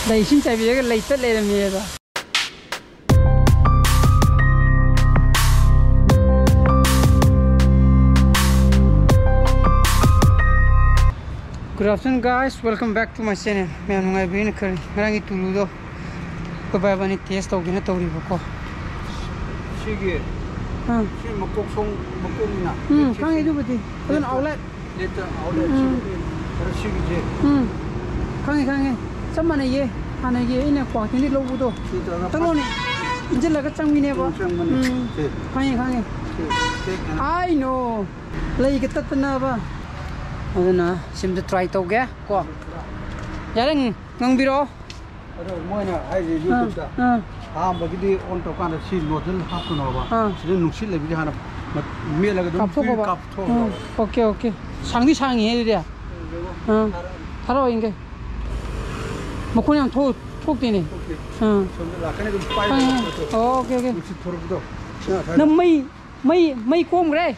Đây xin chạy về cái lấy tất lên mía rồi. Good afternoon guys, welcome back to my channel. मैं हूँ अभी निकल मेरा की टूलू दो को बाबा ने टेस्ट होगी ना तोड़ी बको 시계 हाँ 시 먹고 송 먹고이나 강이 좀 어디 그건 아울렛 레터 아울렛 시계지 강이 잠만에 얘 하나 얘 이네 광진이 로부도 떨어네 이제 내가 장미네 봐 강이 I know lấy cái tất na ba rồi na xem được try tàu ghé qua giờ đang ngang biro ở mỗi na ai gì YouTube da mà cái đi on tàu can xin một lần hấp nó ba chỉ nên nung xin lại bây giờ mà miếng là cái đúng cặp thôi ok 상디 상이 해야 돼 타러 인게 뭐 그냥 톡 되네 오케이 나 mây côm cái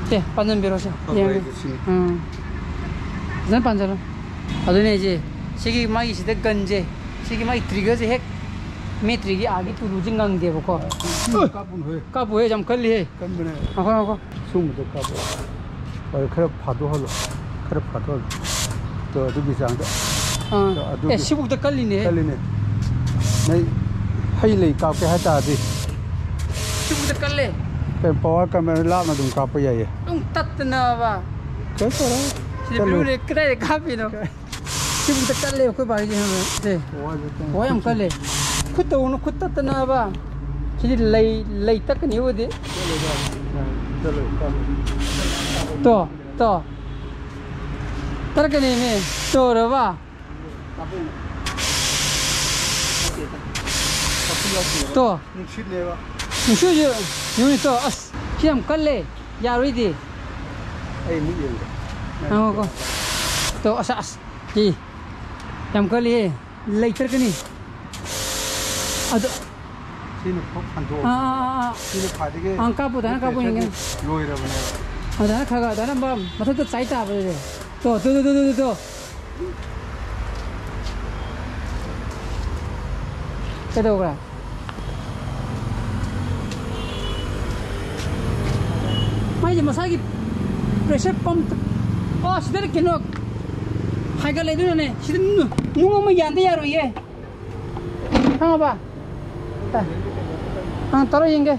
đây 반전 비로소 난 반전 어디네 이제 시기 막이 시대 건제 시기 막이 트리거지 핵 메트리기 아기 뚜루징 강대 보고 까부해 좀 걸리해 깜번에 하고 숨도 까부 그래 파도 하러 또 비상다 에 시국도 걸리네 네 하이레 까게 하자지 시국도 걸래 cái bó camera mà dùng cặp bây giờ đúng tắt nào vào cái đó thì bây giờ cái này cặp gì đâu chứ không tắt lên cái bài gì hả đây bó em cái này khut đầu nó khut tắt nào vào thì lấy tắt cái nhiều đi to tắt cái này nè to rồi vào to mình chưa chưa nhưng to as khi em cắt lên giờ rồi đi không to as gì em cắt lên lấy tất cái này xin không ăn thôi xin phải cái ăn cáp bột cáp bột như rồi rồi đó খাগা đó না মাথা তো চাইতা বলে তো cái đâu ra mấy giờ mà sao cái pressure pump sẽ được cái nó hai cái lấy nữa này sẽ nung mà dàn thế rồi vậy không ba tao rồi cái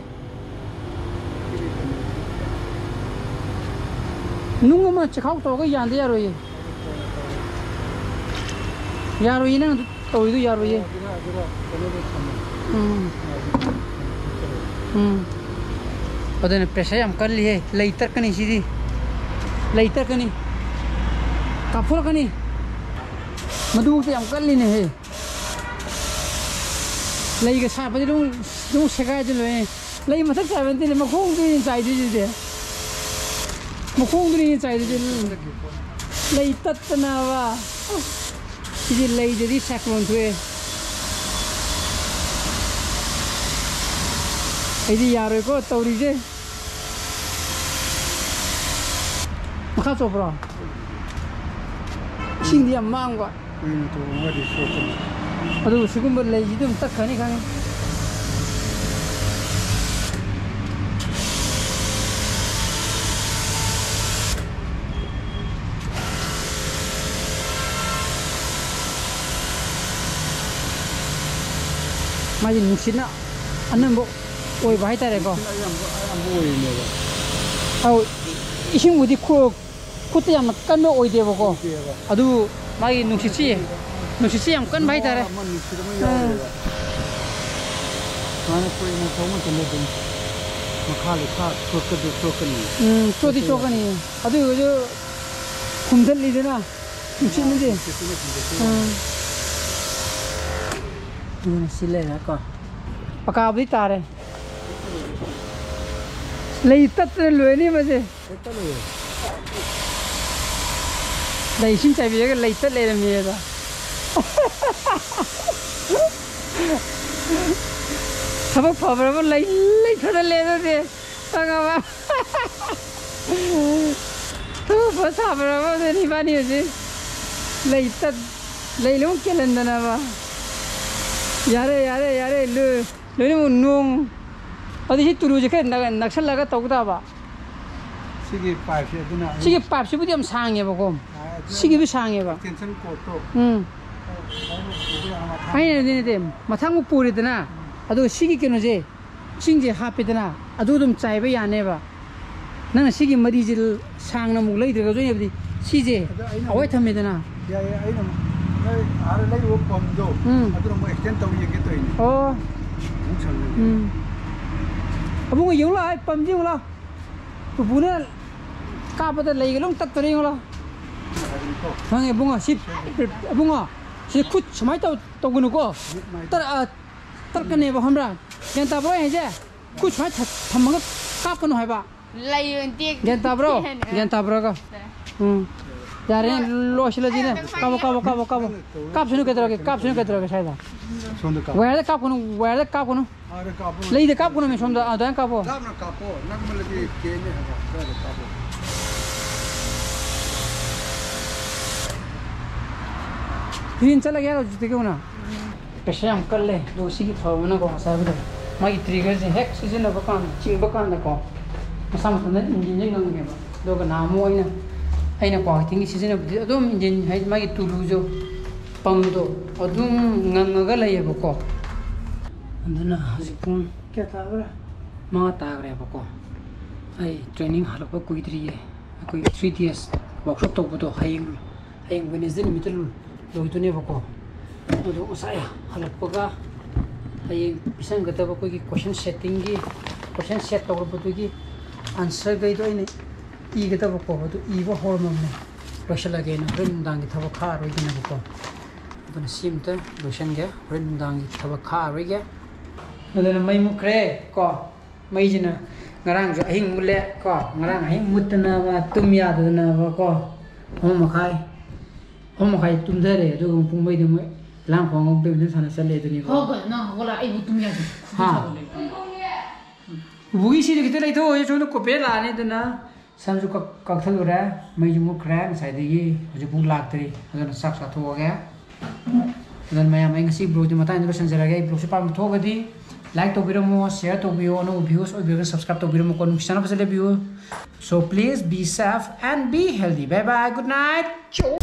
nung mà chỉ khóc tôi cái dàn thế rồi nè tôi rồi vậy 어제는 pressure कर लिए letter कनी सीधी letter कनी काफुल कनी मधु से हम कर लेने हैं ले के साथ बजे लोग शिकायत जो है ले मतलब क्या बनते हैं मखों तो नहीं चाहिए जी मखों तो नहीं चाहिए जी लेटर तना वा जी ले जरी सेकंड हुए ऐसी यार को तौरी से मखा Chopra 신디 안 망한 거야. 또 어디 있었어? 아도 지금 뭐 레지 좀 딱 가니 가니. 마지 묵시나 안는 뭐 오이 많이 따래고. 안 보이네. 아우 이 친구들이 그때 좀 깐도 오이 돼 보고. 아도 마이 묵시지 좀 깐 많이 따래. 나는 거의 뭐 보면 좀 막하리 카 쪼끄니. 쪼거니. 아도 저 굶들리잖아. 묵시는데. 실례나 거. 아까 어디 따래. lấy tất lưới đi mà gì đây xin chạy về cái lấy tất lên làm gì rồi sao phở mà lấy tất lên rồi gì sao mà sao phở sao mà đi bao nhiêu gì lấy tất lấy luôn kia lần đó ba giờ đây lười một nuông ở đây tụi nó cái nạc sắt là cái tàu ta ba sige pipe sẽ thế nào sige pipe sẽ bị điểm sang nghe ba com sige bị sang nghe ba tension cord to 아니 네네 마탕 뿌리 되나 아도 시기 깨노지 싱제 하피드나 아도 좀 짜이베 야네 봐 나는 시기 머리질 상나 묵레이 들어가 줘야 돼 시제 어이 탐메드나 야야 아이는 아래 레이 워 범도 아도 뭐 extend 또 얘기 또 있네 어 엄청 아봉아 영라 범징라 또 부나 까버다 레이가 딱 들이ங்கள라 방에 봉아 10 봉아 시 쿠 처마이 또 그노고 떨까네 봐 함라 겐타 브로 해제 쿠 처마이 담망가 까거노 해봐 라이언티 겐타 브로가 야래 로실라지네 까보 깝스누 깨들어게 사이다 손도 까 왜다 까고노 아래 까보 레이데 까고노 면 손도 아단 까보 나나 까보 나물레기 게네 하고 까보 तीन चला गया तो जितने क्यों ना पैसे हम कर ले दो सी की थोड़ा ना कौन सा भी तो मागी ट्रिगर से हैक सीजन अब कान चिंग बकान ना कौन मसाम तो नहीं इंजन जिंग नंगे बा दो का नाम हुआ इन्हें इन्हें कौन थिंगी सीजन अब तो इंजन है मागी टूलू जो पंप तो और तुम नंगा ले ये बको अंदर ना हज़िपुन क्या था बरा माँ ताग रहे बको आई ट्रेनिंग हाल पर कोई तरी है कोई 3DS वर्कशॉप तो वो तो हाइंग वेनेसडे मित्र लोइतुने बको अदो उसाया हलपगा हाय पिसन गतब कोई क्वेश्चन सेटिंग की क्वेश्चन सेट तौरबदुगी आंसर गई तो इने ई गतब को अदो ईबो हॉर्मोन लोशन लगे न रेंदांग की थब खा रोइ गने बको अदन सिमत लोशन गे रेंदांग की थब खा रोइ गे अदन मै मुखरे को मै जिना ngarang jo ahing mule ko ngarang ahing mutna ba tum yadna ba ko hom khai hôm nay tụi mình đây rồi cũng mấy đứa mới làm khoảng ông bên sana sẽ lấy được không có nó gọi là ai tụi mình ha vui xí thì cái này thôi cho nó có bé là này đó xong rồi các thứ rồi đấy mấy chúng mua crab xài đi rồi cũng lạc đi rồi nó sắc thua cái rồi mấy anh cái bro thì mà tay nó sẽ ra cái bro sẽ bắt thua cái đi like to video share to video no views or video subscribe to video con channel phải view so please be safe and be healthy bye bye good night